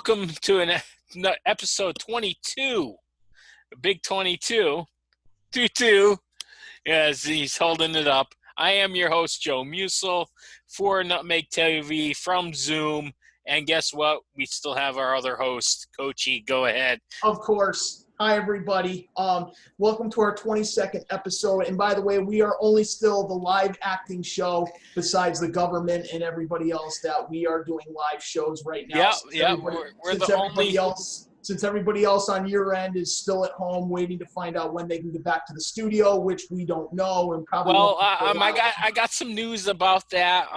welcome to an episode 22, big 22, 22, as he's holding it up. I am your host, Joe Musil, for Nutmeg TV from Zoom. And guess what? We still have our other host, Coachy. Go ahead. Of course. Hi, everybody. Welcome to our 22nd episode. And by the way, we are only still the live acting show besides the government and everybody else that we are doing live shows right now. Since everybody else on your end is still at home waiting to find out when they can get back to the studio, which we don't know. And probably I got some news about that.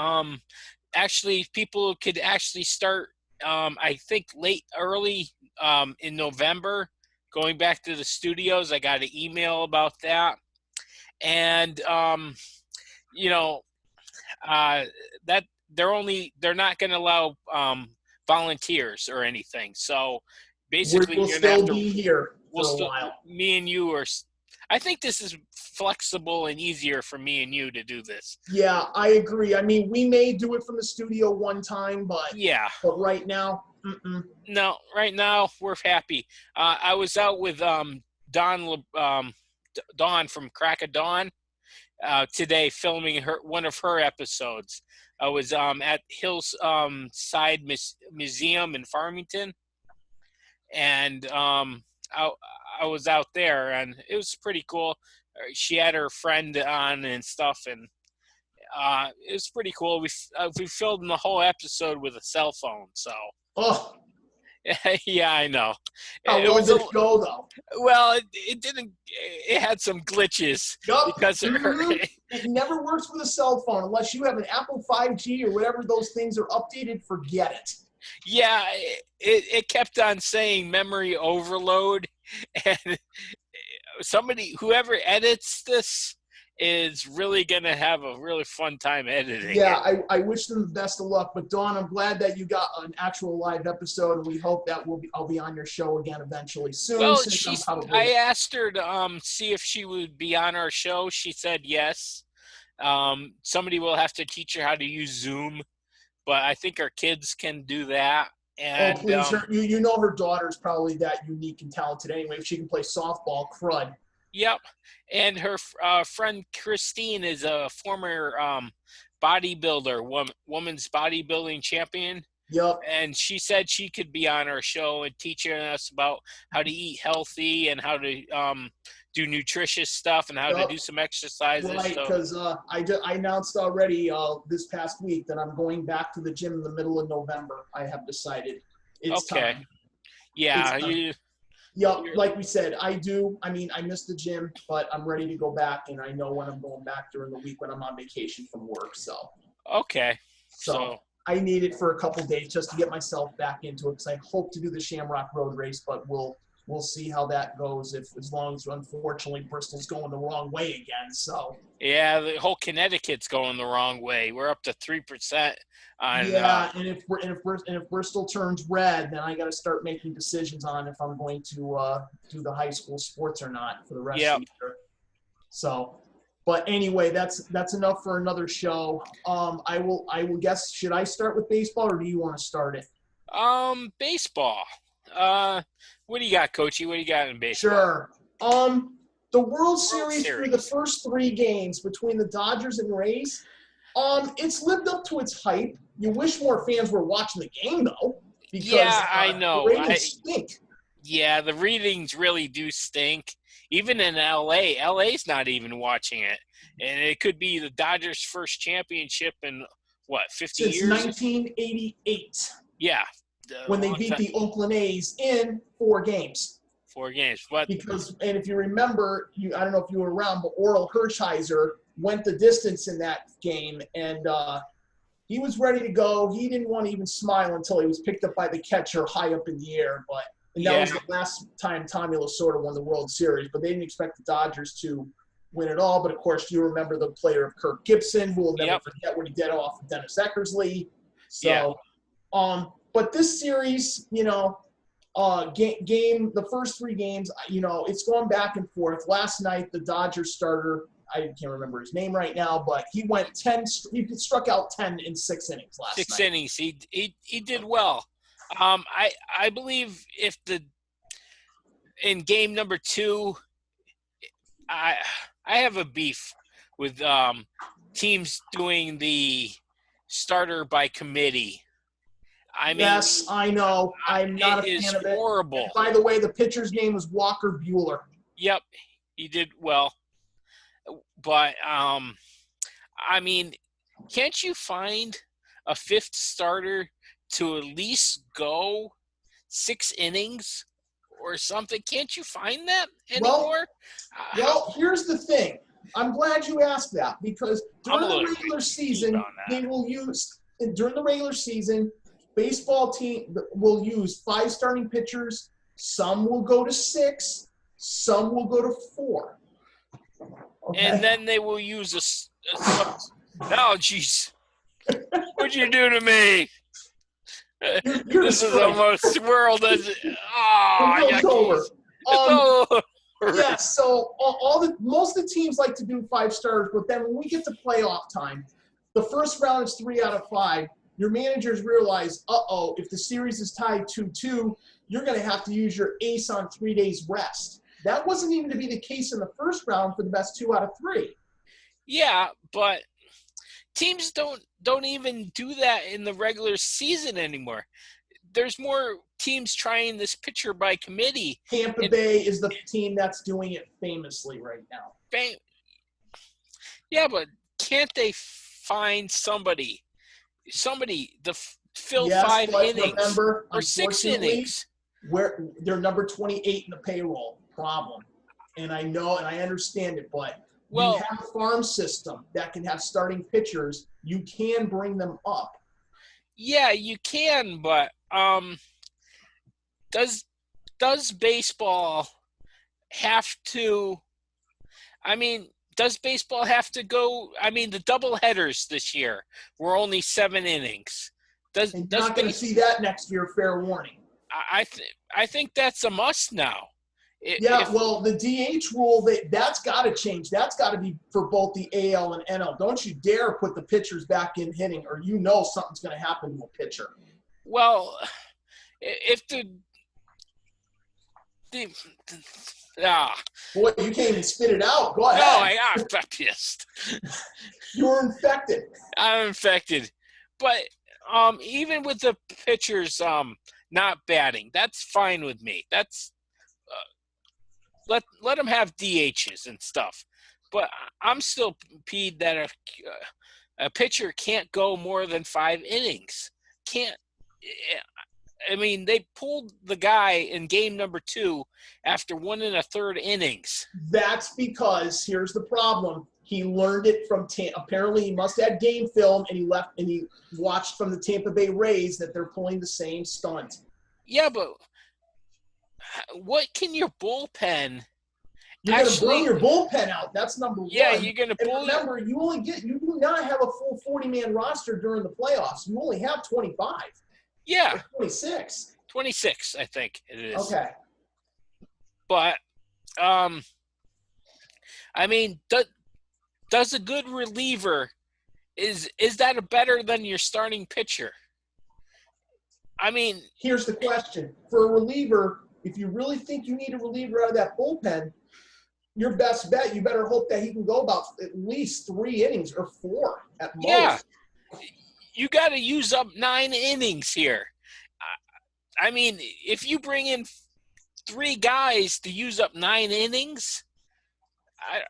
Actually, people could actually start, I think, early in November, going back to the studios. I got an email about that. And, that they're not going to allow volunteers or anything. So basically, we'll still be here for a while. Me and you I think this is flexible and easier for me and you to do this. Yeah, I agree. I mean, we may do it from the studio one time, but But right now, No, right now we're happy. I was out with Dawn from Crack of Dawn today, filming one of her episodes. I was at Hillside Museum in Farmington, and I was out there, and it was pretty cool. She had her friend on and stuff, and it was pretty cool. We filmed the whole episode with a cell phone, so. Oh. Yeah, I know. How well did it go, though? Well, it didn't. It had some glitches because it never works with a cell phone unless you have an Apple 5G or whatever those things are updated. Forget it. Yeah, it kept on saying memory overload, and whoever edits this is really going to have a really fun time editing. Yeah, I wish them the best of luck. But Dawn, I'm glad that you got an actual live episode, and we hope that I'll be on your show again eventually soon. Well, I asked her to see if she would be on our show. She said yes. Somebody will have to teach her how to use Zoom, but I think our kids can do that. And, please, you know her daughter's probably that unique and talented anyway. If she can play softball, crud. Yep, and her friend Christine is a former bodybuilder, woman's bodybuilding champion. Yep. And she said she could be on our show and teaching us about how to eat healthy and how to do nutritious stuff and how to do some exercises. Right, because I announced already this past week that I'm going back to the gym in the middle of November. I have decided it's time. Yeah. It's time. Yeah, like we said, I do. I mean, I miss the gym, but I'm ready to go back, and I know when I'm going back during the week when I'm on vacation from work. So. Okay. So I need it for a couple days just to get myself back into it because I hope to do the Shamrock Road Race, but we'll see how that goes. As long as unfortunately Bristol's going the wrong way again. So. Yeah, the whole Connecticut's going the wrong way. We're up to 3%. And if Bristol turns red, then I got to start making decisions on if I'm going to do the high school sports or not for the rest of the year. So, but anyway, that's enough for another show. I will guess. Should I start with baseball, or do you want to start it? Baseball. What do you got, Coachy? What do you got in baseball? Sure. The World Series for the first 3 games between the Dodgers and Rays, it's lived up to its hype. You wish more fans were watching the game, though. Because, I know. The ratings stink. Yeah, the ratings really do stink. Even in L.A., L.A.'s not even watching it. And it could be the Dodgers' first championship in, 50 years? Since 1988. Yeah. When they beat the Oakland A's in 4 games. 4 games. But and if you remember, I don't know if you were around, but Oral Hershiser went the distance in that game, and he was ready to go. He didn't want to even smile until he was picked up by the catcher high up in the air. And that was the last time Tommy Lasorda won the World Series, but they didn't expect the Dodgers to win it all. But, of course, you remember the player of Kirk Gibson, who will never forget when he did off of Dennis Eckersley. So, but this series, the first 3 games, it's going back and forth. Last night, the Dodgers starter, I can't remember his name right now, but he went 10. He struck out 10 in 6 innings last night. 6 innings. He did well. I believe if in game number 2, I have a beef with teams doing the starter by committee. I mean, Yes, I know. I'm not it a is fan of it. horrible. And by the way, the pitcher's name was Walker Bueller. Yep, he did well, but I mean, can't you find a 5th starter to at least go 6 innings or something? Can't you find that anymore? Well, here's the thing. I'm glad you asked that because I'm a during the little regular peeved season, on that. they will use during the regular season, baseball team will use 5 starting pitchers. Some will go to 6. Some will go to 4. Okay. And then they will use oh, jeez. What'd you do to me? You're This is almost swirled as it's over. It's over. Yes, so most of the teams like to do 5 starters, but then when we get to playoff time, the first round is 3 out of 5. Your managers realize, if the series is tied 2-2, you're going to have to use your ace on 3 days rest. That wasn't even to be the case in the first round for the best 2 out of 3. Yeah, but teams don't even do that in the regular season anymore. There's more teams trying this pitcher by committee. Tampa Bay is the team that's doing it famously right now. Yeah, but can't they find somebody to fill 5 innings remember, or 6 innings? They're number 28 in the payroll. Problem. And I know and I understand it, but you have a farm system that can have starting pitchers. You can bring them up. Yeah, you can, but does baseball have to? I mean, does baseball have to go? I mean, the double headers this year were only 7 innings. You're not going to see that next year. Fair warning. I think that's a must now. The DH rule that's got to change. That's got to be for both the AL and NL. Don't you dare put the pitchers back in hitting, or something's going to happen to a pitcher. Well, if boy, you can't even spit it out. Go ahead. No, I'm pissed. You're infected. I'm infected, but even with the pitchers not batting, that's fine with me. That's let them have DHs and stuff. But I'm still peeved that a pitcher can't go more than 5 innings. I mean, they pulled the guy in game number 2 after 1 1/3 innings. That's because here's the problem. He learned it from apparently he must have had game film, and he watched from the Tampa Bay Rays that they're pulling the same stunt. Yeah, but what can your bullpen? You're going to bring your bullpen out. That's number 1. Yeah, you're going to pull. Remember, you do not have a full 40-man roster during the playoffs. You only have 25. Yeah. Or 26. 26, I think it is. Okay. But, I mean, does a good reliever is that a better than your starting pitcher? I mean, here's the question. For a reliever, if you really think you need a reliever out of that bullpen, your best bet, you better hope that he can go about at least 3 innings or 4 at most. Yeah. You got to use up 9 innings here. I mean, if you bring in 3 guys to use up 9 innings,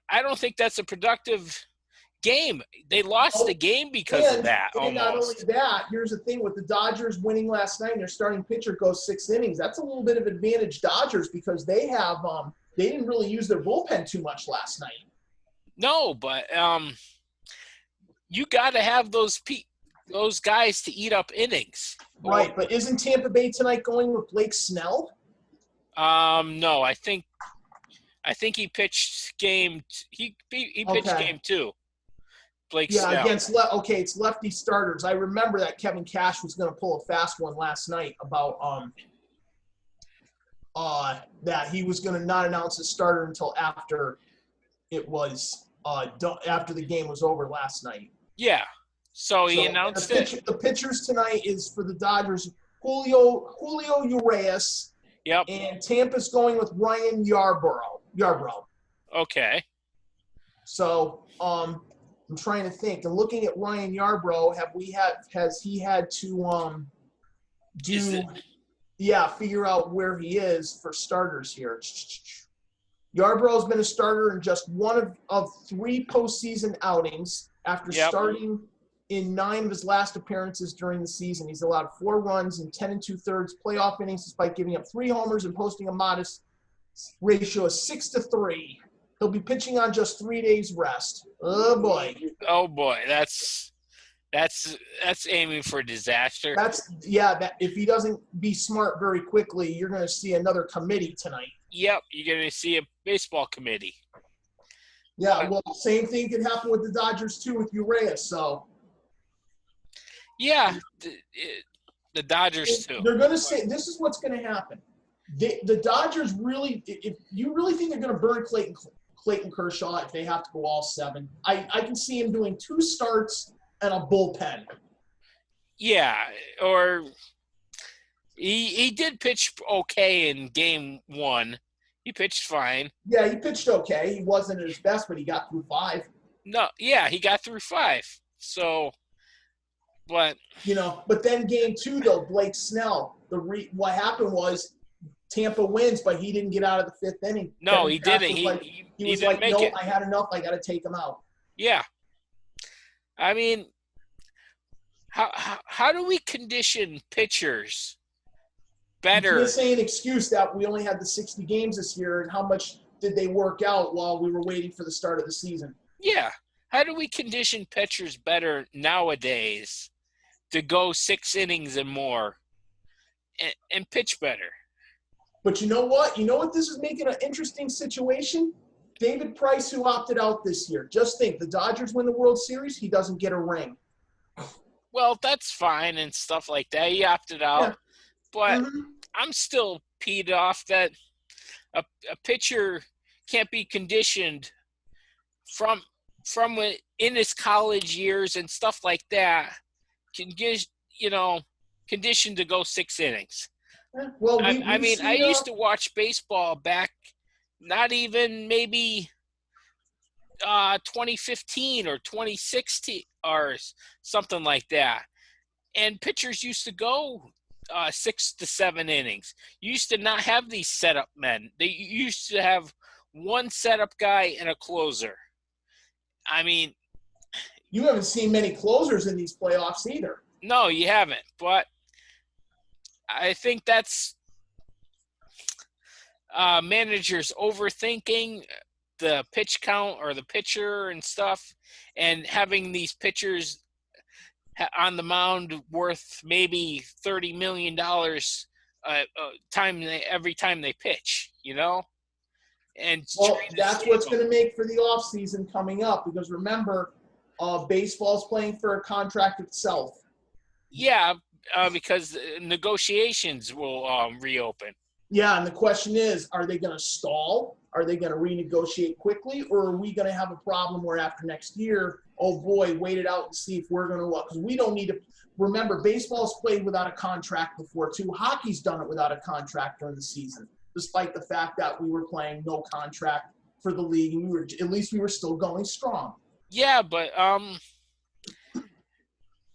I don't think that's a productive game. They lost the game because of that. And not only that, here's the thing with the Dodgers winning last night and their starting pitcher goes 6 innings. That's a little bit of advantage Dodgers because they have they didn't really use their bullpen too much last night. No, but you got to have those guys to eat up innings. Right, but isn't Tampa Bay tonight going with Blake Snell? No, I think he pitched game. He pitched game 2. Blake Snell. Against it's lefty starters. I remember that Kevin Cash was going to pull a fast one last night about that he was going to not announce his starter until after it was after the game was over last night. Yeah. So he announced it. The pitchers tonight is for the Dodgers. Julio Urias, Yep. and Tampa's going with Ryan Yarbrough. Okay. So I'm trying to think. And looking at Ryan Yarbrough, has he had to figure out where he is for starters here. Yarbrough's been a starter in just one of 3 postseason outings after starting in 9 of his last appearances during the season. He's allowed 4 runs in 10 2/3 playoff innings despite giving up 3 homers and posting a modest ratio of 6-3. He'll be pitching on just 3 days rest. Oh boy. Oh boy, that's aiming for disaster. That if he doesn't be smart very quickly, you're going to see another committee tonight. Yep, you're going to see a baseball committee. Yeah, well, same thing could happen with the Dodgers too with Urias. So. Yeah, the Dodgers too. They're going to say this is what's going to happen. The Dodgers really, if you really think they're going to burn Clayton Kershaw if they have to go all 7, I can see him doing 2 starts and a bullpen. Yeah, or he did pitch okay in game 1. He pitched fine. Yeah, he pitched okay. He wasn't at his best, but he got through 5. No, yeah, he got through 5. So, but but then game 2 though, Blake Snell. What happened was Tampa wins, but he didn't get out of the 5th inning. No, he didn't. He was didn't like, make no, it. I had enough. I got to take him out. Yeah. I mean, how do we condition pitchers better? You can't say an excuse that we only had the 60 games this year, and how much did they work out while we were waiting for the start of the season? Yeah. How do we condition pitchers better nowadays to go 6 innings and more and pitch better? But you know what? You know what this is making an interesting situation? David Price, who opted out this year. Just think, the Dodgers win the World Series, he doesn't get a ring. Well, that's fine and stuff like that. He opted out. Yeah. But I'm still peed off that a pitcher can't be conditioned from in his college years and stuff like that, can get, conditioned to go 6 innings. Well, I used to watch baseball back, not even maybe 2015 or 2016 or something like that. And pitchers used to go 6 to 7 innings. You used to not have these setup men. They used to have one setup guy and a closer. I mean, you haven't seen many closers in these playoffs either. No, you haven't. But I think that's managers overthinking the pitch count or the pitcher and stuff, and having these pitchers on the mound worth maybe $30 million every time they pitch, And that's what's going to make for the offseason coming up, because remember, baseball's playing for a contract itself. Yeah, because negotiations will reopen. Yeah, and the question is, are they going to stall? Are they going to renegotiate quickly? Or are we going to have a problem where after next year, oh boy, wait it out and see if we're going to what? Because we don't need to – remember, baseball's played without a contract before too. Hockey's done it without a contract during the season, despite the fact that we were playing no contract for the league, and at least we were still going strong. Yeah, but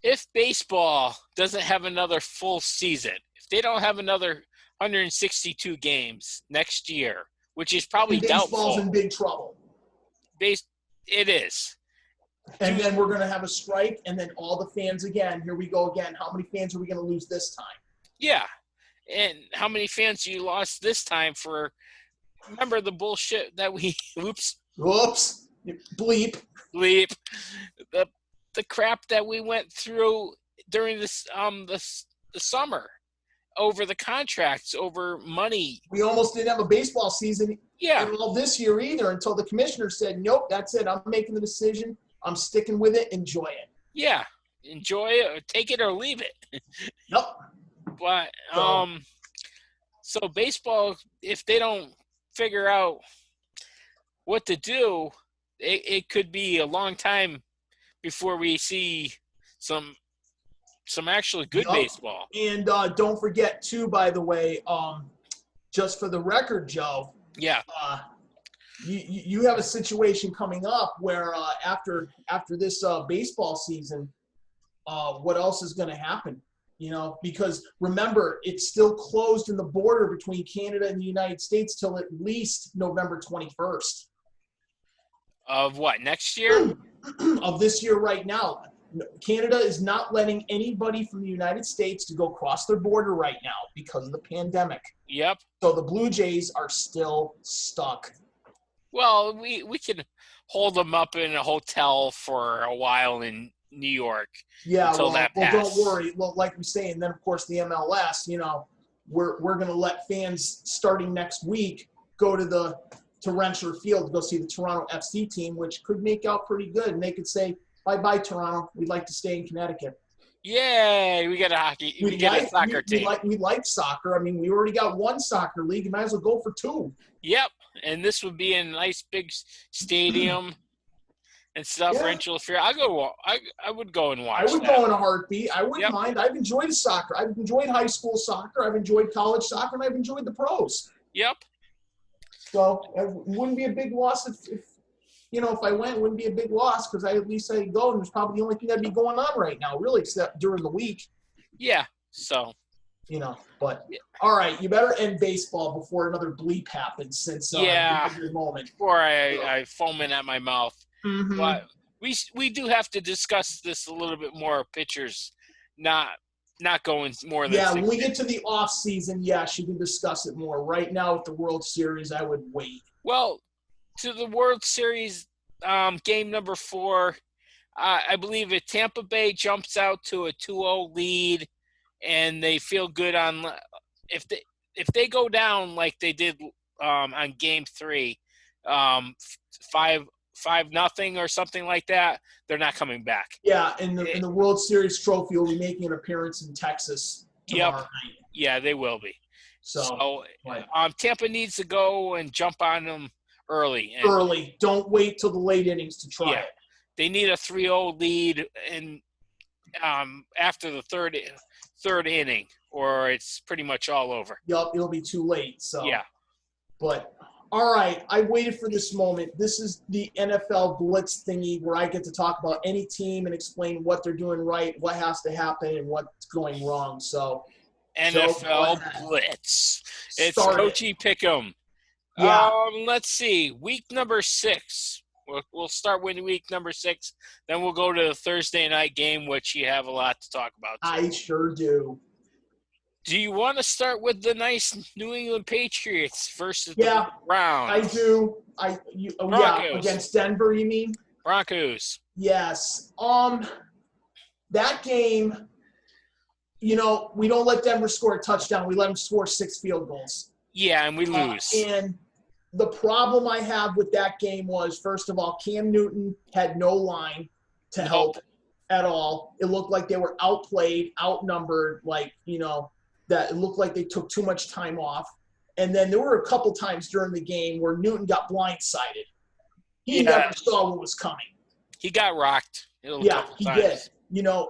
if baseball doesn't have another full season, if they don't have another 162 games next year, which is probably doubtful. Baseball's in big trouble. It is. And then we're going to have a strike, and then all the fans again. Here we go again. How many fans are we going to lose this time? Yeah. And how many fans you lost this time for – remember the bullshit that we – Whoops. Bleep. The crap that we went through during this the summer over the contracts, over money. We almost didn't have a baseball season all this year either until the commissioner said, nope, that's it. I'm making the decision. I'm sticking with it. Enjoy it. Yeah. Enjoy it or take it or leave it. Yep. But so baseball, if they don't figure out what to do, it could be a long time before we see some some actually good Yup. baseball. And don't forget, too, by the way, just for the record, Joe, Yeah. you have a situation coming up where after this baseball season, what else is going to happen? Because remember, it's still closed in the border between Canada and the United States till at least November 21st. Of what, next year? Of this year right now. Canada is not letting anybody from the United States to go across their border right now because of the pandemic. Yep. So the Blue Jays are still stuck. Well, we could hold them up in a hotel for a while in New York until that passes. Don't worry. Well, like we say, and then of course the MLS, we're going to let fans starting next week go to Rentschler Field to go see the Toronto FC team, which could make out pretty good, and they could say, "Bye-bye, Toronto. We'd like to stay in Connecticut." Yay! We got a hockey. We got a soccer team. We like soccer. I mean, we already got one soccer league. You might as well go for two. Yep, and this would be a nice big stadium and stuff. Yeah. Rentschler Field. I would go and watch. I would go in a heartbeat. I wouldn't mind. I've enjoyed soccer. I've enjoyed high school soccer. I've enjoyed college soccer, and I've enjoyed the pros. Yep. So it wouldn't be a big loss if I went, it wouldn't be a big loss because at least I'd go, and there's probably the only thing that'd be going on right now, really, except during the week. Yeah, so. But all right, you better end baseball before another bleep happens since your moment. Before I foaming at my mouth. Mm-hmm. But we do have to discuss this a little bit more, pitchers not going more than 6 when we get to the off season, yes, you can discuss it more. Right now with the World Series, I would wait. Well, to the World Series, game number 4, I believe if Tampa Bay jumps out to a 2-0 lead and they feel good on if they go down like they did on game 3, 5-0 or something like that, they're not coming back. Yeah, and the World Series trophy will be making an appearance in Texas tomorrow night. Yeah, they will be. So right. Tampa needs to go and jump on them early. Don't wait till the late innings to try it. They need a 3-0 lead and after the third inning, or it's pretty much all over. Yup, it'll be too late. So yeah. But all right, I waited for this moment. This is the NFL Blitz thingy where I get to talk about any team and explain what they're doing right, what has to happen, and what's going wrong. So NFL Blitz. It's Coachy Pick'em. Yeah. Let's see. Week number 6. We'll start with week number 6. Then we'll go to the Thursday night game, which you have a lot to talk about. I sure do. Do you want to start with the nice New England Patriots versus the Browns? I do. Against Denver, you mean? Broncos. Yes. That game, we don't let Denver score a touchdown. We let them score 6 field goals. Yeah, and we lose. And the problem I have with that game was, first of all, Cam Newton had no line to help at all. It looked like they were outplayed, outnumbered, that it looked like they took too much time off. And then there were a couple times during the game where Newton got blindsided. He never saw what was coming. He got rocked. He did.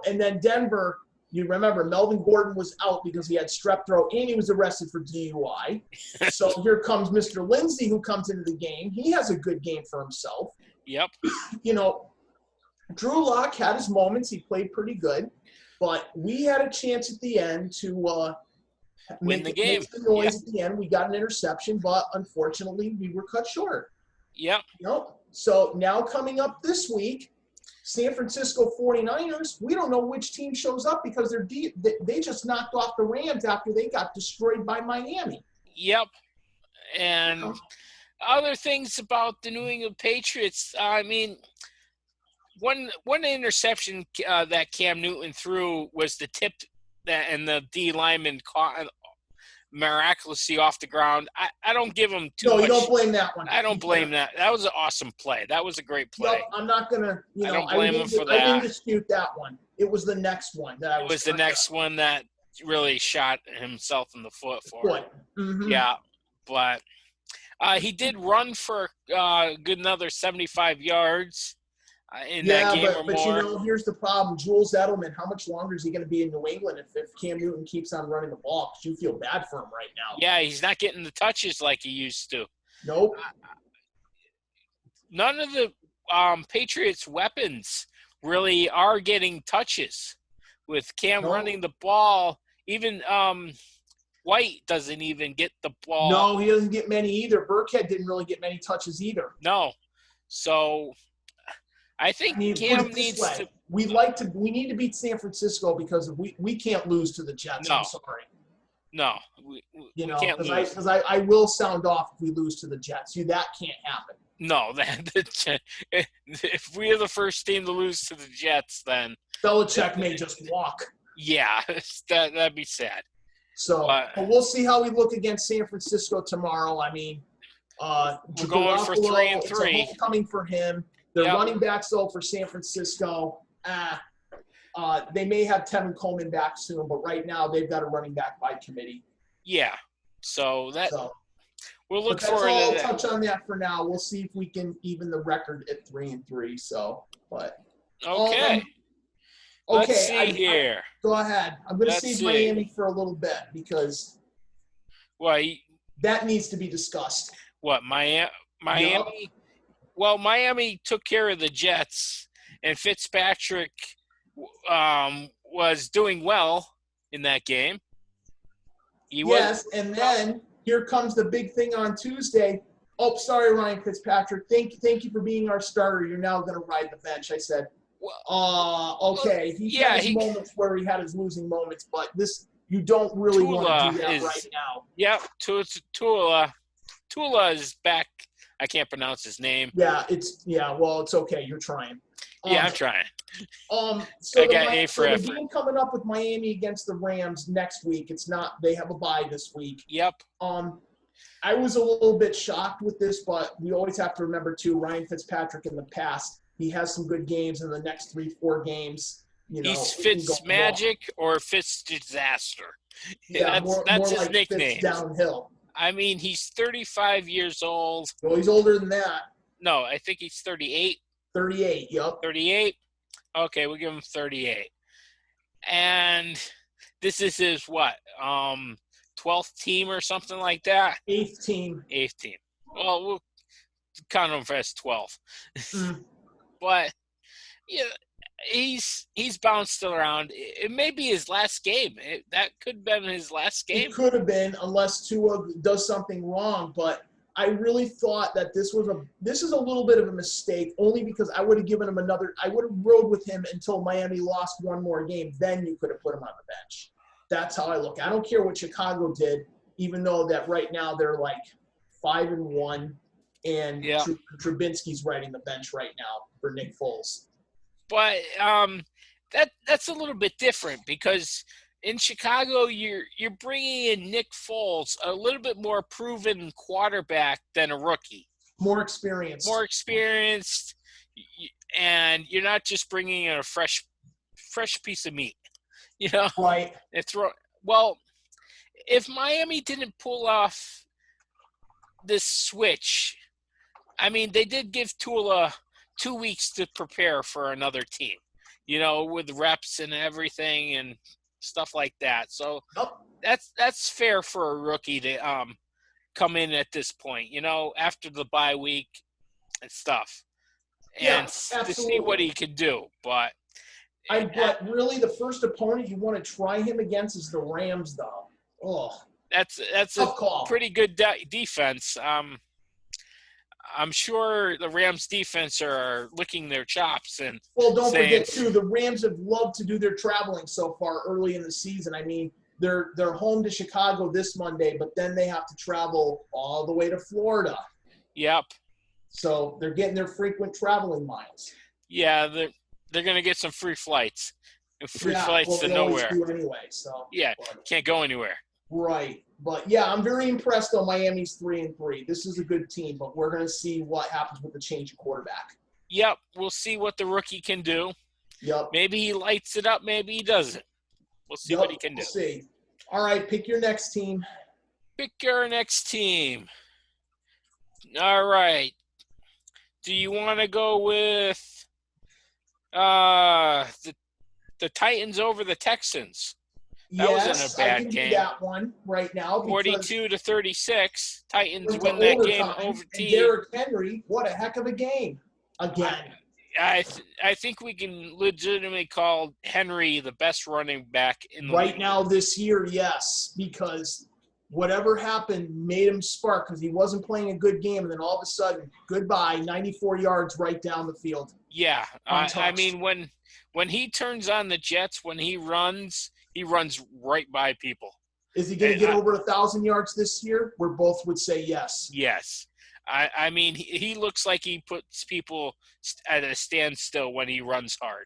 And then Denver, you remember Melvin Gordon was out because he had strep throat and he was arrested for DUI. So here comes Mr. Lindsey, who comes into the game. He has a good game for himself. Yep. Drew Lock had his moments. He played pretty good. But we had a chance at the end to win the game. Make some noise at the end. We got an interception, but unfortunately we were cut short. Yep. So now coming up this week, San Francisco 49ers, we don't know which team shows up because they just knocked off the Rams after they got destroyed by Miami. Yep. And other things about the New England Patriots, I mean, one interception that Cam Newton threw was the tip and the D lineman caught miraculously off the ground. I don't give him too much. No, you don't blame that one. I don't blame that. That was an awesome play. That was a great play. No, I'm not going to, I don't blame him for that. I didn't dispute that one. It was the next one that I was. It was the next one that really shot himself in the foot for him. Mm-hmm. Yeah, but he did run for a good another 75 yards. in that Yeah, game or but you more. know, here's the problem. Jules Edelman, how much longer is he going to be in New England if Cam Newton keeps on running the ball? Because you feel bad for him right now. Yeah, he's not getting the touches like he used to. Nope. None of the Patriots' weapons really are getting touches. With Cam running the ball, even White doesn't even get the ball. No, he doesn't get many either. Burkhead didn't really get many touches either. No. So I think Cam needs to. We need to beat San Francisco because we can't lose to the Jets. No. I'm sorry. No, we can't lose. Because I will sound off if we lose to the Jets. That can't happen. No, if we are the first team to lose to the Jets, then Belichick may just walk. Yeah, that'd be sad. So, but we'll see how we look against San Francisco tomorrow. I mean, we're going for 3-3. It's a homecoming for him. They're running backs though for San Francisco. They may have Tevin Coleman back soon, but right now they've got a running back by committee. Yeah, so we'll look forward to that. I'll touch on that for now. We'll see if we can even the record at 3-3. So, but okay. Let's see here. Go ahead. I'm going to save Miami for a little bit because that needs to be discussed. What, Miami? Yep. Well, Miami took care of the Jets, and Fitzpatrick was doing well in that game. And then here comes the big thing on Tuesday. Oh, sorry, Ryan Fitzpatrick. Thank you for being our starter. You're now going to ride the bench. I said, okay. He had his moments where he had his losing moments, but you don't really want to do that right now. Yep, Tula is back. I can't pronounce his name. It's okay. You're trying. I'm trying. So I got A for effort. The game coming up with Miami against the Rams next week. They have a bye this week. Yep. I was a little bit shocked with this, but we always have to remember too, Ryan Fitzpatrick in the past, he has some good games in the next 3-4 games. He's Fitz Magic or Fitz Disaster. Yeah, that's more his nickname. Fitz downhill. I mean, he's 35 years old. Well, he's older than that. No, I think he's 38. 38, yep. 38? Okay, we'll give him 38. And this is his, 12th team or something like that? 8th team. Well, we'll count him as 12th. But, he's bounced around. It may be his last game. That could have been his last game. It could have been, unless Tua does something wrong. But I really thought that this is a little bit of a mistake, only because I would have given him I would have rode with him until Miami lost one more game. Then you could have put him on the bench. That's how I look. I don't care what Chicago did, even though that right now they're like 5-1, and Trubinsky's riding the bench right now for Nick Foles. But that's a little bit different because in Chicago you're bringing in Nick Foles, a little bit more proven quarterback than a rookie. More experienced, and you're not just bringing in a fresh piece of meat. Right. Well, if Miami didn't pull off this switch, I mean, they did give Tula 2 weeks to prepare for another team, with reps and everything and stuff like that. So that's fair for a rookie to come in at this point, after the bye week and stuff, and to see what he could do. But really, the first opponent you want to try him against is the Rams, though. Oh, that's a pretty good defense. I'm sure the Rams defense are licking their chops and don't forget too, the Rams have loved to do their traveling so far early in the season. I mean, they're home to Chicago this Monday, but then they have to travel all the way to Florida. Yep. So they're getting their frequent traveling miles. Yeah, they're going to get some free flights. Flights to nowhere. Do anyway, so. Yeah, can't go anywhere. Right. But, I'm very impressed, though. Miami's 3-3. This is a good team, but we're going to see what happens with the change of quarterback. Yep. We'll see what the rookie can do. Yep. Maybe he lights it up. Maybe he doesn't. We'll see what he can do. We'll see. All right, pick your next team. Pick your next team. All right. Do you want to go with The Titans over the Texans. That wasn't a Yes, I bad can do game. that one right now because 42-36. Titans went to win that game overtime, over and T. Derrick Henry, what a heck of a game again. I think we can legitimately call Henry the best running back in the Right league. now this year, yes, because whatever happened made him spark because he wasn't playing a good game, and then all of a sudden, goodbye, 94 yards right down the field. Yeah, Untouched. I mean when he turns on the Jets, when he runs right by people. Is he going to get over 1,000 yards this year? We both would say yes. Yes. I mean, he looks like he puts people at a standstill when he runs hard.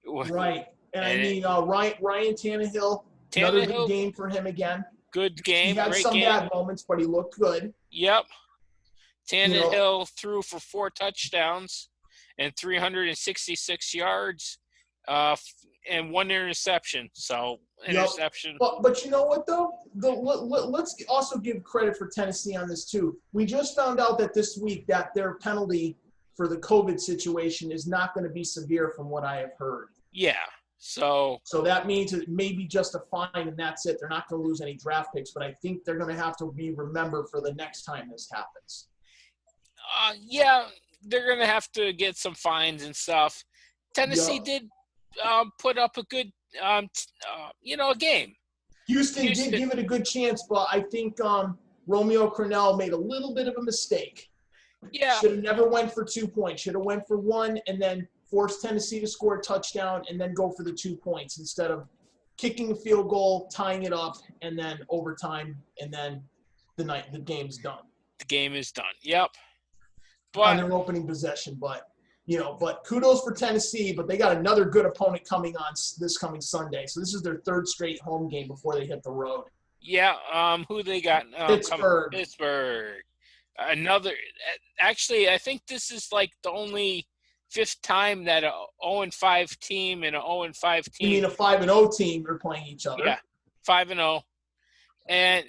Right. And I mean, Ryan Tannehill, another good game for him again. Good game. He had great some game. bad moments, but he looked good. Yep. Tannehill threw for 4 touchdowns and 366 yards and 1 interception. So, interception. Yep. But you know what, though? Let's also give credit for Tennessee on this, too. We just found out that this week that their penalty for the COVID situation is not going to be severe from what I have heard. Yeah. So that means it may be just a fine and that's it. They're not going to lose any draft picks, but I think they're going to have to be remembered for the next time this happens. Yeah, they're going to have to get some fines and stuff. Tennessee did put up a good, game. Houston did give it a good chance, but I think Romeo Crennel made a little bit of a mistake. Yeah. Should have never went for 2 points. Should have went for 1 and then forced Tennessee to score a touchdown and then go for the 2 points instead of kicking a field goal, tying it up, and then overtime, and then the game's done. The game is done. Yep. On their opening possession, but kudos for Tennessee, but they got another good opponent coming on this coming Sunday. So this is their 3rd straight home game before they hit the road. Yeah, who they got? Pittsburgh. Pittsburgh. Actually, I think this is like the only 5th time that a 0-5 team and a 0-5 team. You mean a 5-0 team are playing each other? Yeah, 5-0, and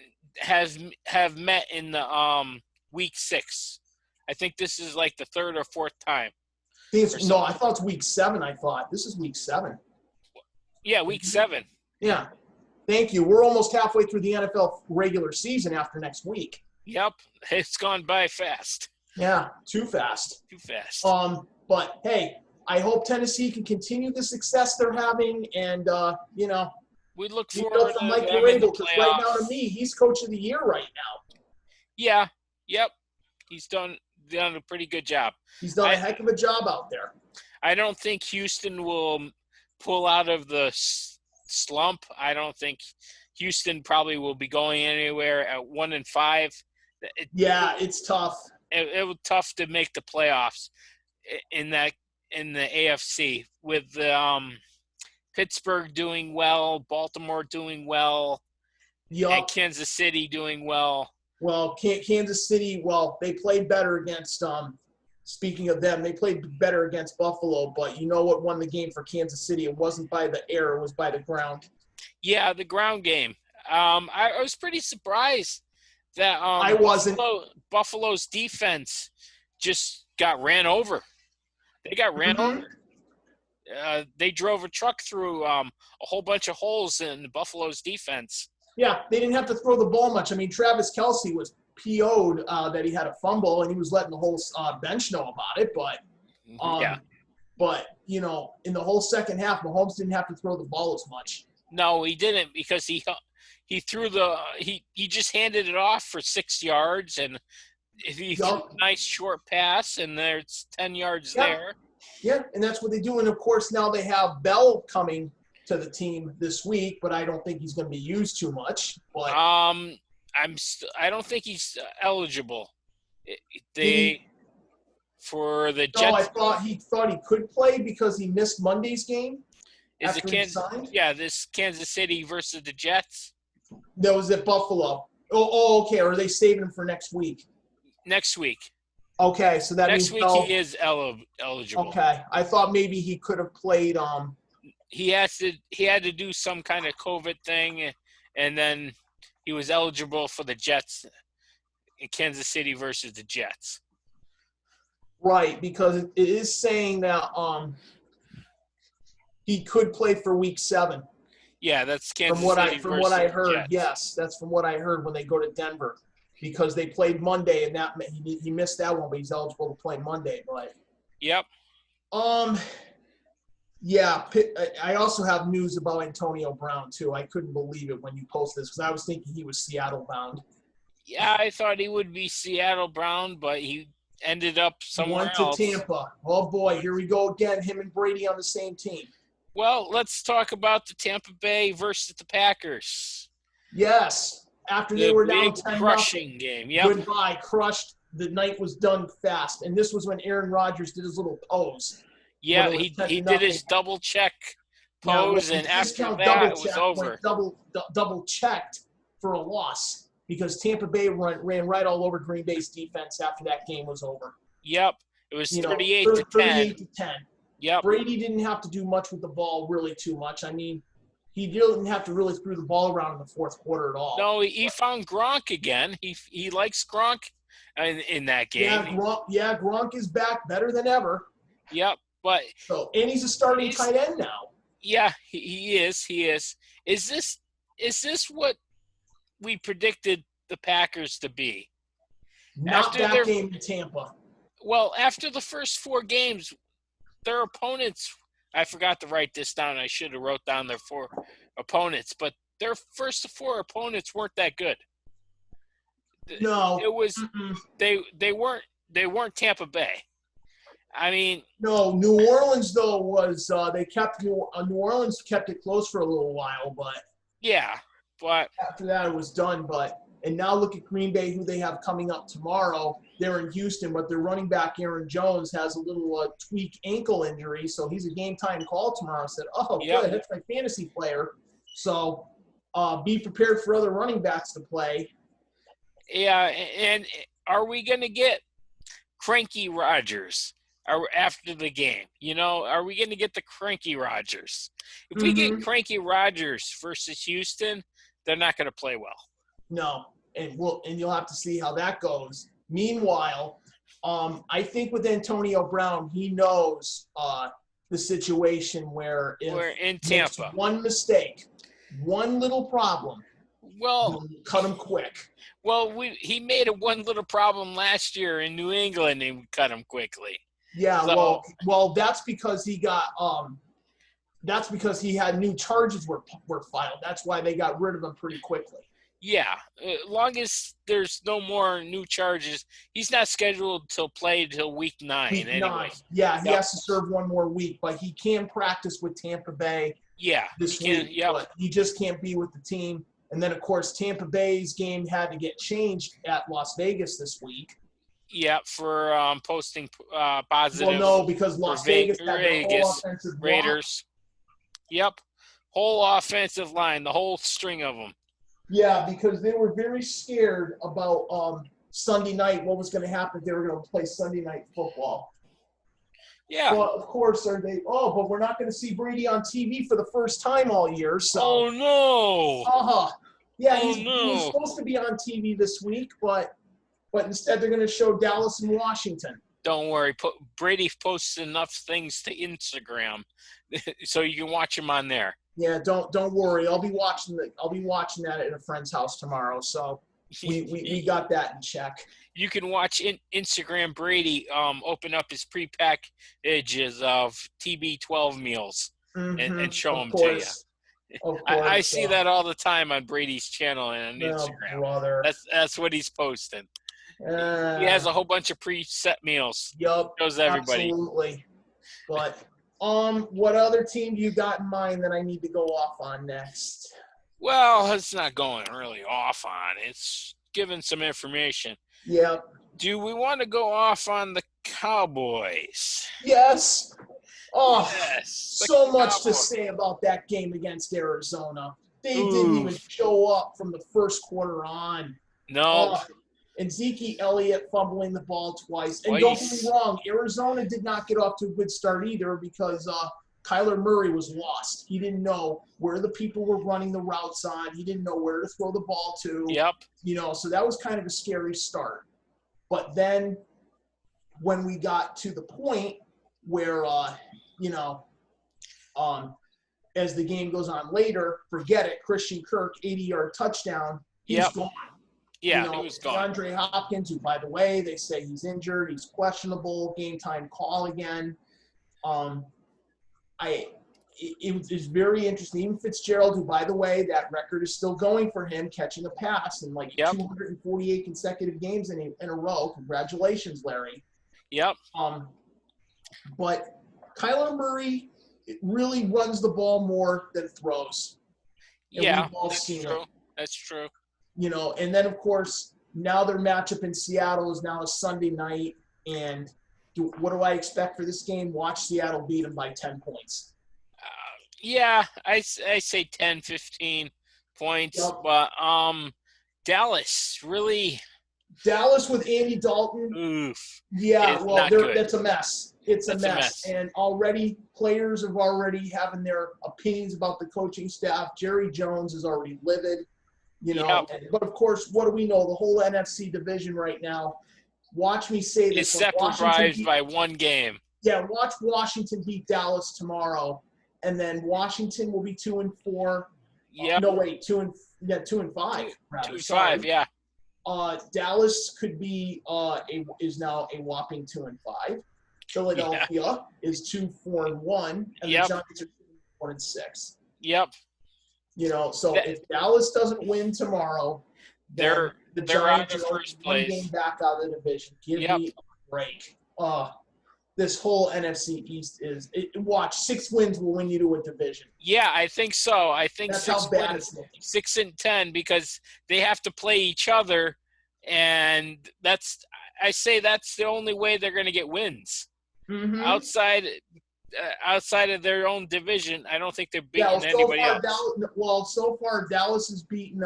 have met in the week 6. I think this is like the 3rd or 4th time. I thought it's week 7. I thought this is week 7. Yeah, week 7. Yeah, thank you. We're almost halfway through the NFL regular season after next week. Yep, it's gone by fast. Yeah, too fast. Too fast. But hey, I hope Tennessee can continue the success they're having, and we look forward to Mike them in the playoffs. Right now, to me, he's coach of the year right now. Yeah. Yep. He's done a pretty good job. He's done a heck of a job out there. I don't think Houston will pull out of the slump. I don't think Houston probably will be going anywhere at 1-5. It's tough. It was tough to make the playoffs in the AFC with Pittsburgh doing well, Baltimore doing well, and Kansas City doing well. Well, Kansas City, they played better against speaking of them, they played better against Buffalo, but you know what won the game for Kansas City? It wasn't by the air, it was by the ground. Yeah, the ground game. I was pretty surprised that I wasn't. Buffalo's defense just got ran over. They got ran over. They drove a truck through a whole bunch of holes in Buffalo's defense. Yeah, they didn't have to throw the ball much. I mean, Travis Kelce was PO'd that he had a fumble, and he was letting the whole bench know about it. But, but in the whole second half, Mahomes didn't have to throw the ball as much. No, he didn't, because he threw he just handed it off for 6 yards, and he threw a nice short pass, and there's 10 yards there. Yeah, and that's what they do. And of course, now they have Bell coming to the team this week, but I don't think he's going to be used too much. But I don't think he's eligible. For the Jets. No, I thought he could play because he missed Monday's game. Is it Kansas? Yeah, this Kansas City versus the Jets. That was at Buffalo. Oh, okay. Or are they saving him for next week? Next week. Okay, so that next means week he is eligible. Okay, I thought maybe he could have played. He had to do some kind of COVID thing, and then he was eligible for the Jets in Kansas City versus the Jets. Right, because it is saying that he could play for Week 7. Yeah, that's Kansas City From versus what I the heard, Jets. yes, that's from what I heard when they go to Denver, because they played Monday and that he missed that one, but he's eligible to play Monday. But Yep. Yeah, I also have news about Antonio Brown too. I couldn't believe it when you posted this because I was thinking he was Seattle bound. Yeah, I thought he would be Seattle Brown, but he ended up somewhere Went to else. Tampa. Oh boy, here we go again. Him and Brady on the same team. Well, let's talk about the Tampa Bay versus the Packers. Yes, after they were down 10-0. Crushing game. Yep. Goodbye, crushed. The night was done fast, and this was when Aaron Rodgers did his little pose. Yeah, he did his double check pose, and after that, it was over. Double checked for a loss because Tampa Bay ran right all over Green Bay's defense after that game was over. Yep, it was 38 to 10. 38 to 10. Yep. Brady didn't have to do much with the ball, really too much. I mean, he didn't have to really throw the ball around in the fourth quarter at all. No, he found Gronk again. He likes Gronk in that game. Gronk is back better than ever. Yep, but and he's a starting tight end now. Yeah, he is. He is. Is this what we predicted the Packers to be? Not that game in Tampa. Well, after the first 4 games, their opponents, I forgot to write this down. I should have wrote down their 4 opponents, but their first 4 opponents weren't that good. No. It was they weren't Tampa Bay. I mean, no, New Orleans though was they kept New Orleans kept it close for a little while, but after that it was done. And now look at Green Bay, who they have coming up tomorrow. They're in Houston, but their running back Aaron Jones has a little tweak ankle injury, so he's a game time call tomorrow. I said, good, that's my fantasy player. So be prepared for other running backs to play. Yeah, and are we going to get Cranky Rodgers after the game? Are we going to get the Cranky Rodgers? If we get Cranky Rodgers versus Houston, they're not going to play well. No, and you'll have to see how that goes. Meanwhile, I think with Antonio Brown, he knows the situation where if we're in Tampa, makes one mistake, one little problem, cut him quick. Well, he made one little problem last year in New England, and we cut him quickly. Yeah, well, that's because he got that's because he had new charges were filed. That's why they got rid of him pretty quickly. Yeah, as long as there's no more new charges, he's not scheduled to play till week 9 anyway. Yeah, he has to serve one more week, but he can practice with Tampa Bay. Yeah, this week. Yep. But he just can't be with the team. And then, of course, Tampa Bay's game had to get changed at Las Vegas this week. Yeah, for posting positive. Well, no, because Las Vegas had the whole offensive Raiders. Yep, whole offensive line, the whole string of them. Yeah, because they were very scared about Sunday night, what was going to happen if they were going to play Sunday night football. Yeah. Well, of course, but we're not going to see Brady on TV for the first time all year. So. Oh, no. Yeah, he was supposed to be on TV this week, but instead they're going to show Dallas and Washington. Don't worry. Brady posts enough things to Instagram so you can watch him on there. Yeah, don't worry. I'll be watching that at a friend's house tomorrow. So we got that in check. You can watch Instagram Brady open up his pre-packages of TB12 meals and show them to you. I see that all the time on Brady's channel and on Instagram. Brother. That's what he's posting. He has a whole bunch of preset meals. Yup. Shows everybody. Absolutely. But what other team do you got in mind that I need to go off on next? Well, it's not going really off on. It's giving some information. Yep. Do we want to go off on the Cowboys? Yes. Oh, yes. So much to say about that game against Arizona. They didn't even show up from the first quarter on. No. And Zeke Elliott fumbling the ball twice. And don't get me wrong, Arizona did not get off to a good start either because Kyler Murray was lost. He didn't know where the people were running the routes on. He didn't know where to throw the ball to. Yep. So that was kind of a scary start. But then when we got to the point where, As the game goes on later, forget it. Christian Kirk, 80-yard touchdown. He's Yep. gone. Yeah, he was gone. DeAndre Hopkins, who, by the way, they say he's injured. He's questionable. Game time call again. It was very interesting. Even Fitzgerald, who, by the way, that record is still going for him, catching a pass in 248 consecutive games in a row. Congratulations, Larry. Yep. But Kyler Murray really runs the ball more than throws. And Yeah, we've all that's seen true. it. That's true. And then, of course, now their matchup in Seattle is now a Sunday night. And what do I expect for this game? Watch Seattle beat them by 10 points. Yeah, I say 10, 15 points. Yep. But Dallas, really? Dallas with Andy Dalton. Oof. Yeah, well, that's a mess. It's a mess. And already players have already having their opinions about the coaching staff. Jerry Jones is already livid. Yep. But, of course, what do we know? The whole NFC division right now, watch me say this. It's separated by one game. Yeah, watch Washington beat Dallas tomorrow. And then Washington will be 2-4. Yeah. No, wait, 2-5. 2-5, yeah. Dallas could be is now a whopping 2-5. Philadelphia is 2-4-1, and the Giants are 1-6. Yep. So if Dallas doesn't win tomorrow, they're Giants out of first one place. game back out of the division. Give me a break. This whole NFC East watch 6 wins will win you to a division. Yeah, I think so. I think that's 6 how bad wins, it's looking. 6-10, because they have to play each other, and I say that's the only way they're going to get wins. Mm-hmm. Outside of their own division, I don't think they're beating anybody else. So far Dallas has beaten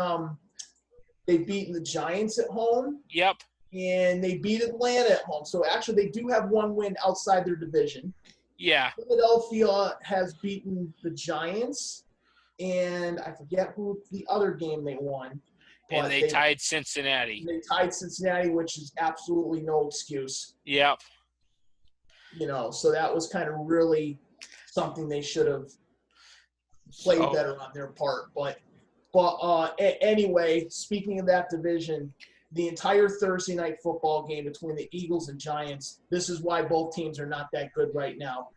they've beaten the Giants at home. Yep. And they beat Atlanta at home. So actually they do have one win outside their division. Yeah. Philadelphia has beaten the Giants, and I forget who the other game they won. And they tied Cincinnati. They tied Cincinnati, which is absolutely no excuse. Yep. So that was kind of really something they should have played better on their part. But anyway, speaking of that division, the entire Thursday night football game between the Eagles and Giants, this is why both teams are not that good right now.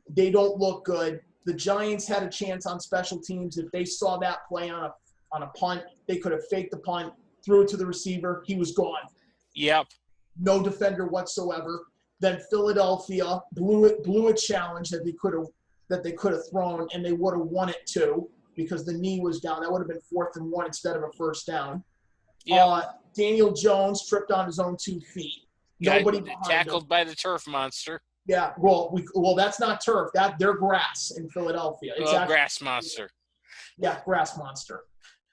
They don't look good. The Giants had a chance on special teams. If they saw that play on a punt, they could have faked the punt, threw it to the receiver. He was gone. Yep. No defender whatsoever. Then Philadelphia blew a challenge that they could have thrown, and they would have won it too because the knee was down. That would have been 4th and 1 instead of a first down. Yep. Daniel Jones tripped on his own 2 feet. Nobody tackled by the turf monster. Yeah, well, that's not turf. They're grass in Philadelphia. It's grass monster. Yeah, grass monster.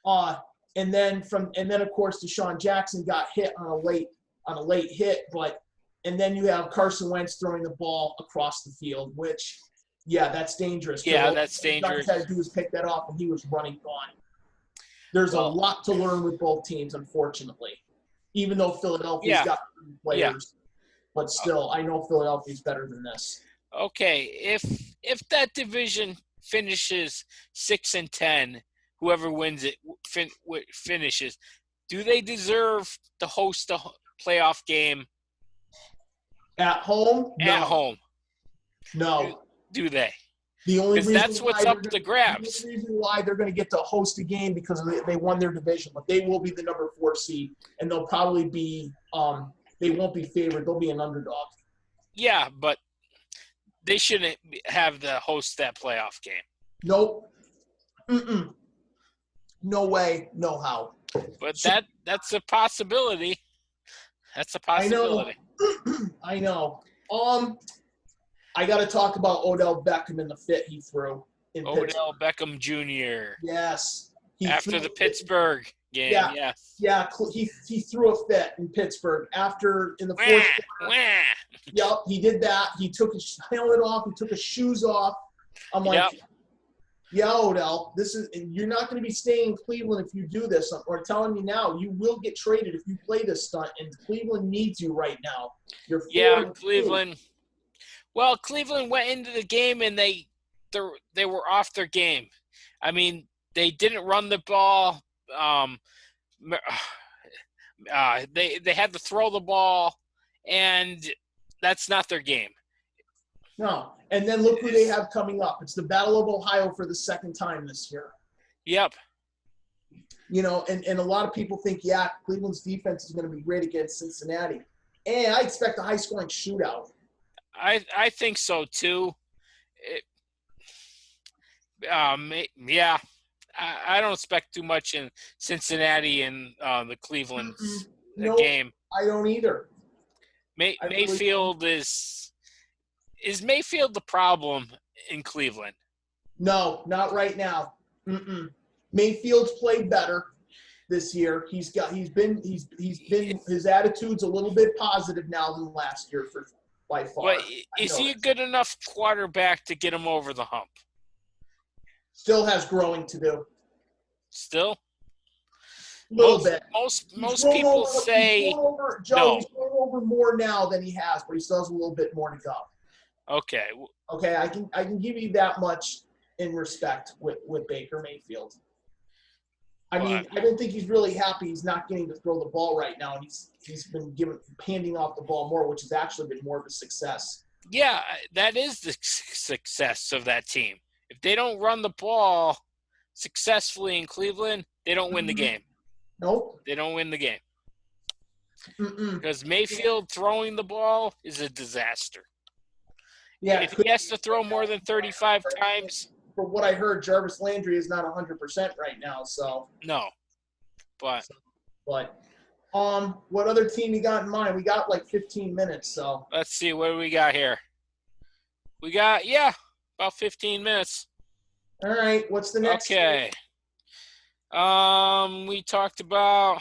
And then of course Deshaun Jackson got hit on a late hit, and then you have Carson Wentz throwing the ball across the field, which that's dangerous. Yeah, that's dangerous. All he had to do was pick that off, and he was running gone. There's a lot to learn with both teams, unfortunately. Even though Philadelphia's got players, but still, I know Philadelphia's better than this. Okay, if that division finishes 6-10, whoever wins it finishes. Do they deserve to host a playoff game at home? No. At home, no. Do they? The only reason that's what's up to grabs. The only reason why they're going to get to host a game because they won their division, but they will be the number 4 seed, and they'll probably be they won't be favored. They'll be an underdog. Yeah, but they shouldn't have to host that playoff game. Nope. No way, no how. But that's a possibility. That's a possibility. I know. I got to talk about Odell Beckham and the fit he threw in Pittsburgh. Odell Beckham Jr. Yes. After the Pittsburgh game, yes. Yeah, he threw a fit in Pittsburgh in the fourth quarter. Yep, he did that. He took his helmet off. He took his shoes off. I'm like, Odell, you're not going to be staying in Cleveland if you do this. Or telling you now, you will get traded if you play this stunt, and Cleveland needs you right now. Cleveland. Well, Cleveland went into the game and they they were off their game. I mean, they didn't run the ball. They had to throw the ball, and that's not their game. No. And then look who they have coming up. It's the Battle of Ohio for the second time this year. Yep. You know, and a lot of people think, yeah, Cleveland's defense is going to be great against Cincinnati. And I expect a high-scoring shootout. I think so, too. Yeah. I don't expect too much in Cincinnati and the Cleveland game. I don't either. Mayfield is Mayfield the problem in Cleveland? No, not right now. Mayfield's played better this year. His attitude's a little bit positive now than last year by far. But is he a good enough quarterback to get him over the hump? Still has growing to do. Still? A little bit. Most people say no. He's going over more now than he has, but he still has a little bit more to go. Okay. Okay, I can give you that much in respect with Baker Mayfield. I mean, I don't think he's really happy he's not getting to throw the ball right now, and he's been handing off the ball more, which has actually been more of a success. Yeah, that is the success of that team. If they don't run the ball successfully in Cleveland, they don't win the game. Nope. They don't win the game. Because Mayfield throwing the ball is a disaster. Yeah. If he has to throw more than 35 times. From what I heard, Jarvis Landry is not 100% right now. So. No. But. What other team you got in mind? We got like 15 minutes, so. Let's see. What do we got here? We got, about 15 minutes. All right. What's the next? Okay. We talked about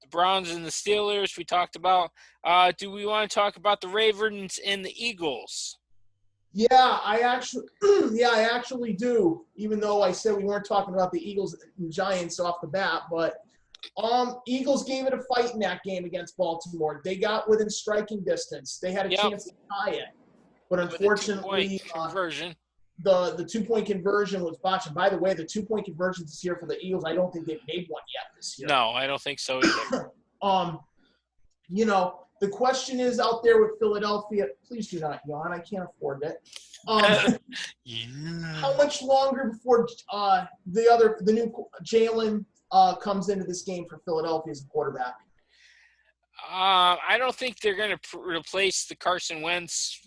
the Browns and the Steelers. We talked about. Do we want to talk about the Ravens and the Eagles? Yeah, I actually do. Even though I said we weren't talking about the Eagles and Giants off the bat, but Eagles gave it a fight in that game against Baltimore. They got within striking distance. They had a chance to tie it, but unfortunately, the 2-point conversion was botched. And by the way, the 2-point conversions this year for the Eagles, I don't think they've made one yet this year. No, I don't think so either. You know, the question is out there with Philadelphia. Please do not yawn. I can't afford it. How much longer before the new Jalen comes into this game for Philadelphia as a quarterback? I don't think they're going to replace the Carson Wentz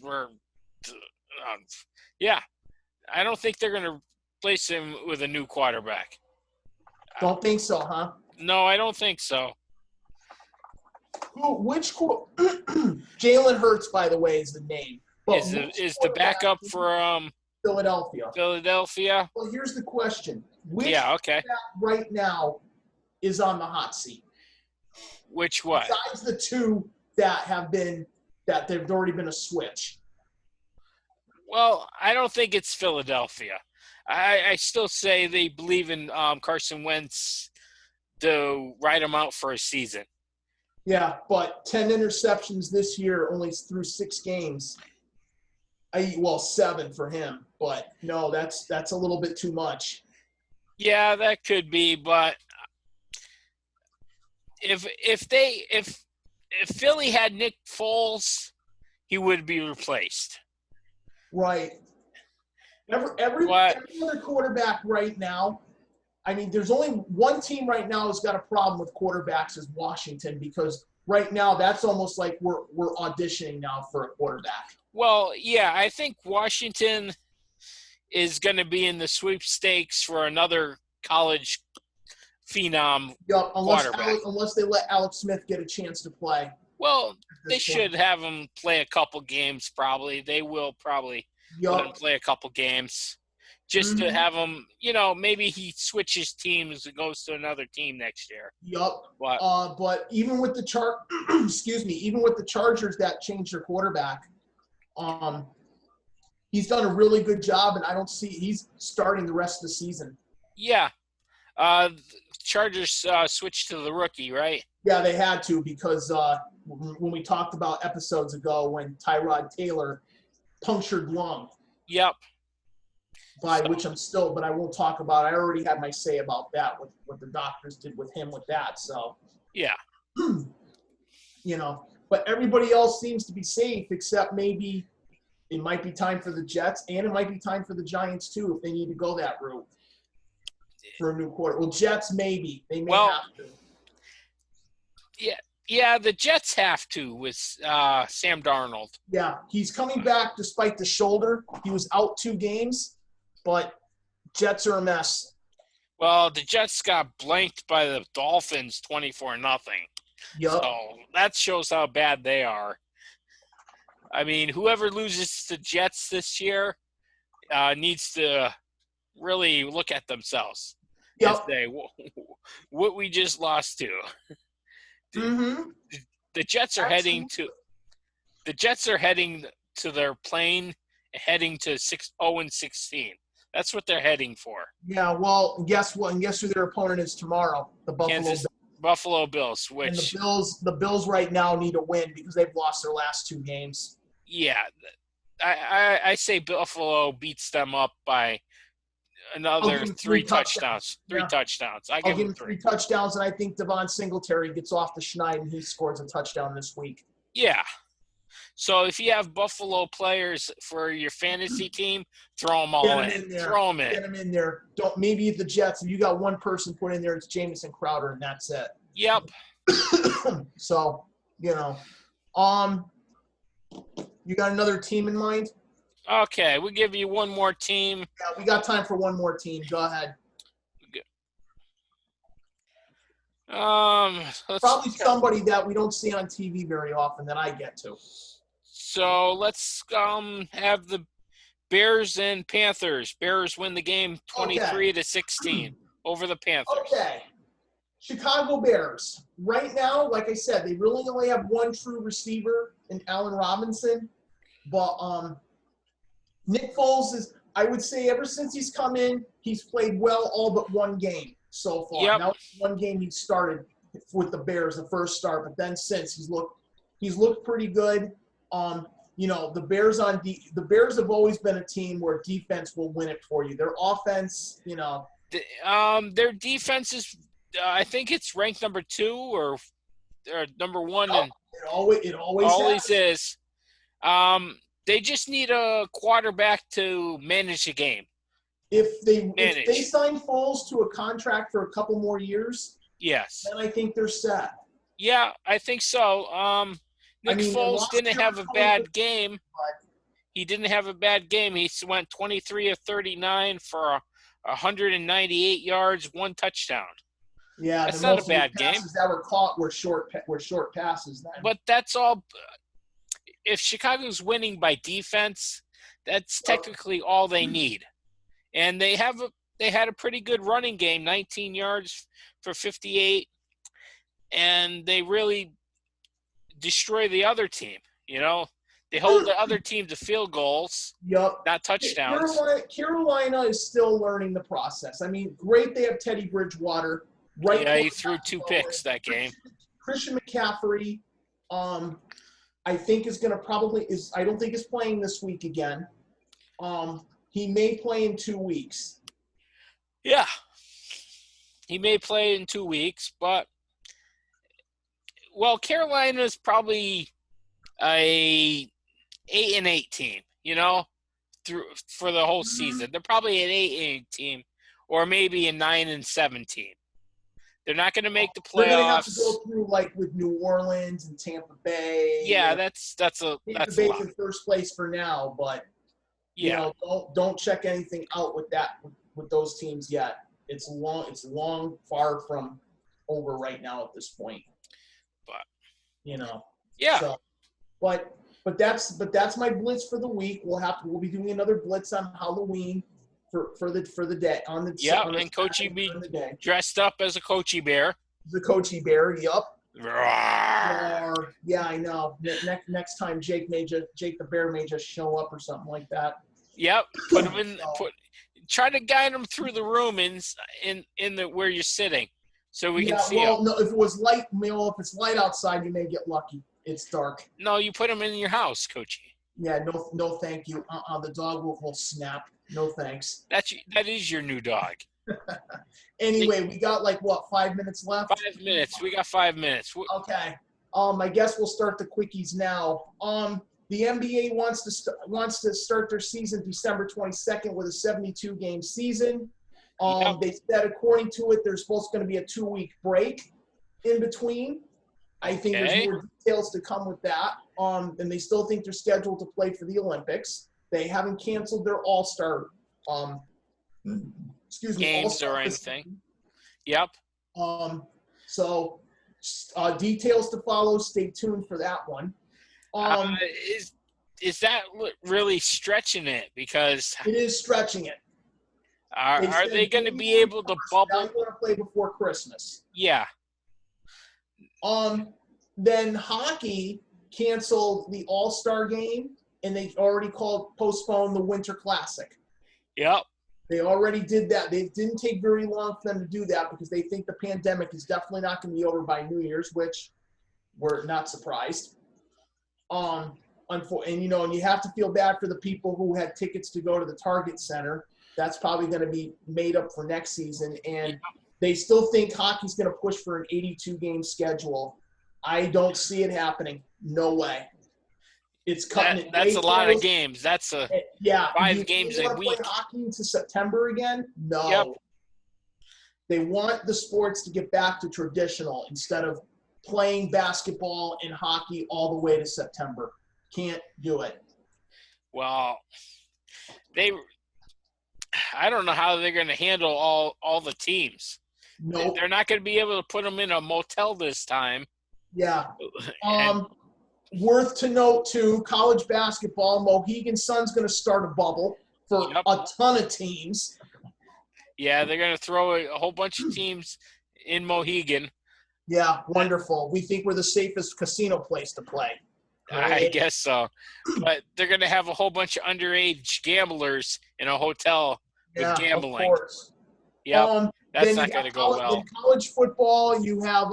I don't think they're going to replace him with a new quarterback. Don't think so, huh? No, I don't think so. Jalen Hurts, by the way, is the name. But is the backup for Philadelphia? Well, here's the question. Which quarterback right now is on the hot seat? Which one? Besides the two that they've already been a switch. Well, I don't think it's Philadelphia. I still say they believe in Carson Wentz to ride him out for a season. Yeah, but 10 interceptions this year, only through 6 games. 7 for him, but no, that's a little bit too much. Yeah, that could be, but if Philly had Nick Foles, he would be replaced. Right. Every other quarterback right now, I mean, there's only one team right now that's got a problem with quarterbacks is Washington, because right now that's almost like we're auditioning now for a quarterback. Well, yeah, I think Washington is going to be in the sweepstakes for another college phenom quarterback. Unless they let Alex Smith get a chance to play. Well, they should have him play a couple games probably. They will probably let him play a couple games just to have him, maybe he switches teams and goes to another team next year. Yup. But even with the Chargers that changed their quarterback, he's done a really good job, and I don't see he's starting the rest of the season. Yeah. Chargers switched to the rookie, right? Yeah, they had to because when we talked about episodes ago when Tyrod Taylor punctured lung. Yep. By So, which but I won't talk about. I already had my say about that with what the doctors did with him with that. So, yeah. But everybody else seems to be safe except maybe it might be time for the Jets and it might be time for the Giants too if they need to go that route for a new quarter. Well, Jets maybe they may have to. Yeah, the Jets have to with Sam Darnold. Yeah, he's coming back despite the shoulder. He was out 2 games, but Jets are a mess. Well, the Jets got blanked by the Dolphins 24-0. Yep. So that shows how bad they are. I mean, whoever loses to Jets this year needs to really look at themselves and Yep. say, what we just lost to. Mm-hmm. The Jets are heading to their plane, heading to 0-16. That's what they're heading for. Yeah, well, guess what? And guess who their opponent is tomorrow? The Buffalo Bills. Which, and the Bills right now need a win because they've lost their last 2 games. Yeah, I say Buffalo beats them up by another 3 touchdowns. Three touchdowns. I'll give him 3 touchdowns, and I think Devon Singletary gets off the schneid and he scores a touchdown this week. Yeah. So if you have Buffalo players for your fantasy team, throw them all in. Throw them in. Get them in there. Maybe the Jets, if you got one person put in there, it's Jamison Crowder, and that's it. Yep. So, you got another team in mind? Okay, we'll give you one more team. Yeah, we got time for one more team. Go ahead. Probably somebody that we don't see on TV very often that I get to. So let's have the Bears and Panthers. Bears win the game 23-16 over the Panthers. Okay. Chicago Bears. Right now, like I said, they really only have one true receiver in Allen Robinson. But Nick Foles is, I would say, ever since he's come in, he's played well all but one game so far. Yep. Now, one game he started with the Bears, the first start, but then since he's looked pretty good. The Bears have always been a team where defense will win it for you. Their offense, their defense is, I think it's ranked number 2 or number 1. And it always is. They just need a quarterback to manage the game. If they sign Foles to a contract for a couple more years, yes, then I think they're set. Yeah, I think so. Nick Foles didn't have a bad game. He didn't have a bad game. He went 23 of 39 for 198 yards, 1 touchdown. Yeah, that's not a bad game. Passes that were caught were short passes then. But that's all. If Chicago's winning by defense, that's technically all they need. And they had a pretty good running game, 19 yards for 58, and they really destroy the other team. They hold the other team to field goals, not touchdowns. Carolina is still learning the process. I mean, great they have Teddy Bridgewater. Right? Yeah, he threw 2 picks that game. Christian McCaffrey, I think is going to I don't think is playing this week again. He may play in 2 weeks. Yeah. He may play in 2 weeks, but Carolina's probably a 8-8 team, for the whole season. They're probably an 8-8 team or maybe a 9-7 team. They're not going to make the playoffs. They're going to have to go through like with New Orleans and Tampa Bay. Yeah, that's a lot. In first place for now, but don't check anything out with those teams yet. It's long far from over right now at this point. But yeah. So, but that's my blitz for the week. We'll be doing another blitz on Halloween. For the day on the and Coachy be dressed up as a Coachy Bear. The Coachy Bear, yup. Yeah, I know. Next time, Jake the Bear may just show up or something like that. Yep. Put him in. Try to guide him through the room in the where you're sitting, so we can see him. No, if it was light, if it's light outside, you may get lucky. It's dark. No, you put him in your house, Coachy. Yeah, no, thank you. The dog will snap. No thanks. That is your new dog. Anyway, we got 5 minutes left? 5 minutes. We got 5 minutes. Okay. I guess we'll start the quickies now. The NBA wants to start their season December 22nd with a 72-game season. Yep. They said, according to it, there's going to be a 2-week break in between. I think there's more details to come with that. And they still think they're scheduled to play for the Olympics. They haven't canceled their All-Star games All-Star or anything. Yep. So details to follow. Stay tuned for that one. Is that really stretching it? Because it is stretching it. Are they going to be able to bubble? Now you want to play before Christmas. Yeah. Then hockey canceled the All-Star game, and they already postponed the Winter Classic. Yep. They already did that. They didn't take very long for them to do that because they think the pandemic is definitely not going to be over by New Year's, which we're not surprised. And you have to feel bad for the people who had tickets to go to the Target Center. That's probably going to be made up for next season. And they still think hockey's going to push for an 82-game schedule. I don't see it happening. No way. It's cutting it. That's a lot of games. That's 5 games a week. Play hockey into September again? No. Yep. They want the sports to get back to traditional instead of playing basketball and hockey all the way to September. Can't do it. Well, I don't know how they're going to handle all the teams. Nope. They're not going to be able to put them in a motel this time. Yeah. Worth to note, too, college basketball, Mohegan Sun's going to start a bubble for a ton of teams. Yeah, they're going to throw a whole bunch of teams in Mohegan. Yeah, wonderful. We think we're the safest casino place to play. I guess so. But they're going to have a whole bunch of underage gamblers in a hotel with gambling. Of course. Yeah, that's not going to go well. In college football, you have,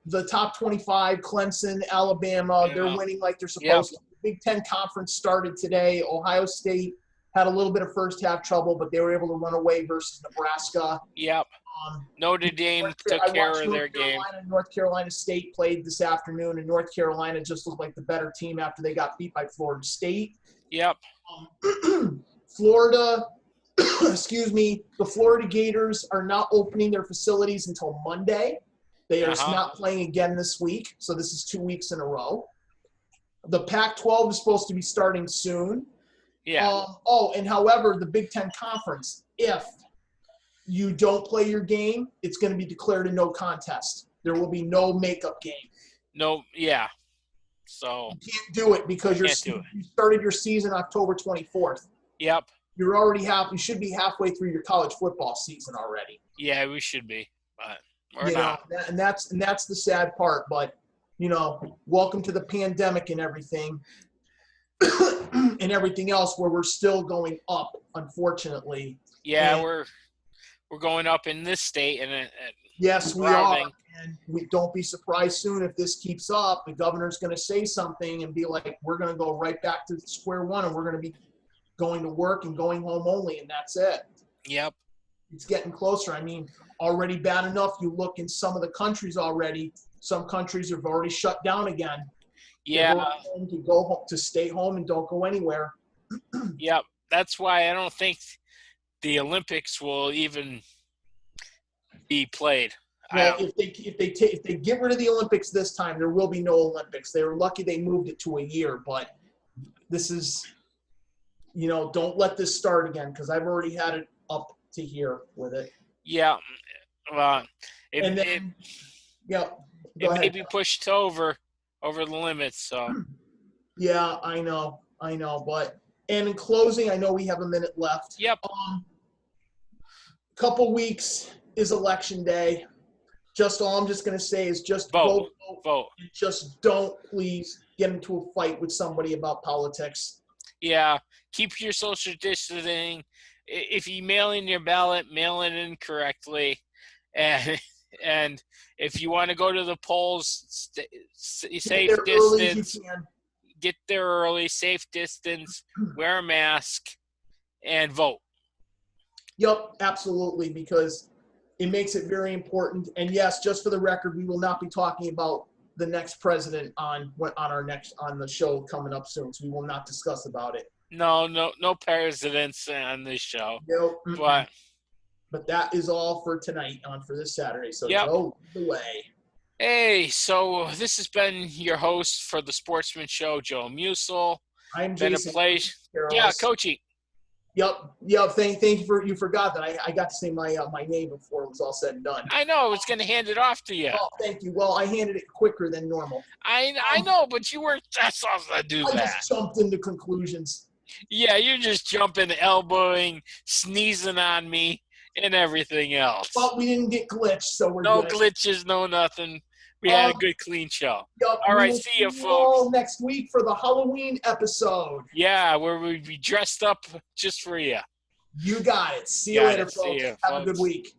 the top 25, Clemson, Alabama, they're winning like they're supposed to. The Big Ten Conference started today. Ohio State had a little bit of first half trouble, but they were able to run away versus Nebraska. Yep. Notre Dame took care of their game. North Carolina State played this afternoon, and North Carolina just looked like the better team after they got beat by Florida State. Yep. Florida, the Florida Gators are not opening their facilities until Monday. They are not playing again this week, so this is 2 weeks in a row. The Pac-12 is supposed to be starting soon. Yeah. And however, the Big Ten Conference, if you don't play your game, it's going to be declared a no contest. There will be no makeup game. No, yeah. So you can't do it because you started your season October 24th. Yep. You should be halfway through your college football season already. Yeah, we should be, but we're not. And that's the sad part. But welcome to the pandemic and everything, and everything else where we're still going up, unfortunately. Yeah, we're going up in this state, and yes, we are. And we don't be surprised soon if this keeps up. The governor's going to say something and be like, "We're going to go right back to square one, and we're going to be going to work and going home only, and that's it." Yep. It's getting closer. I mean, already bad enough. You look in some of the countries already. Some countries have already shut down again. Yeah. To go home, to stay home and don't go anywhere. Yep. That's why I don't think the Olympics will even be played. Well, if they get rid of the Olympics this time, there will be no Olympics. They were lucky they moved it to a year, but this is, don't let this start again because I've already had it up to here with it. Yeah. It may be pushed over the limits. So. Yeah, I know. But in closing, I know we have a minute left. Yep. Couple weeks is election day. All I'm just going to say is just vote. Just don't please get into a fight with somebody about politics. Yeah. Keep your social distancing. If you mail in your ballot, mail it in correctly. And if you want to go to the polls, safe distance, get there early, safe distance, wear a mask, and vote. Yep, absolutely, because it makes it very important. And yes, just for the record, we will not be talking about the next president on the show coming up soon. So we will not discuss about it. No presidents on this show. Nope. But that is all for tonight for this Saturday. So yep. Joe, the way. Hey, so this has been your host for the Sportsman Show, Joe Musel. I'm been Jason. A pleasure. Yeah, Coachy. Yep. Thank you you forgot that I got to say my name before it was all said and done. I know. I was going to hand it off to you. Oh, thank you. Well, I handed it quicker than normal. I know, but you weren't supposed to do that. I just jumped into conclusions. Yeah, you're just jumping, elbowing, sneezing on me, and everything else. But we didn't get glitched, so we're no good. No glitches, no nothing. We had a good, clean show. Yep, all right, see you, folks. Next week for the Halloween episode. Yeah, where we'll be dressed up just for you. You got it. See you later, folks. Have a good week.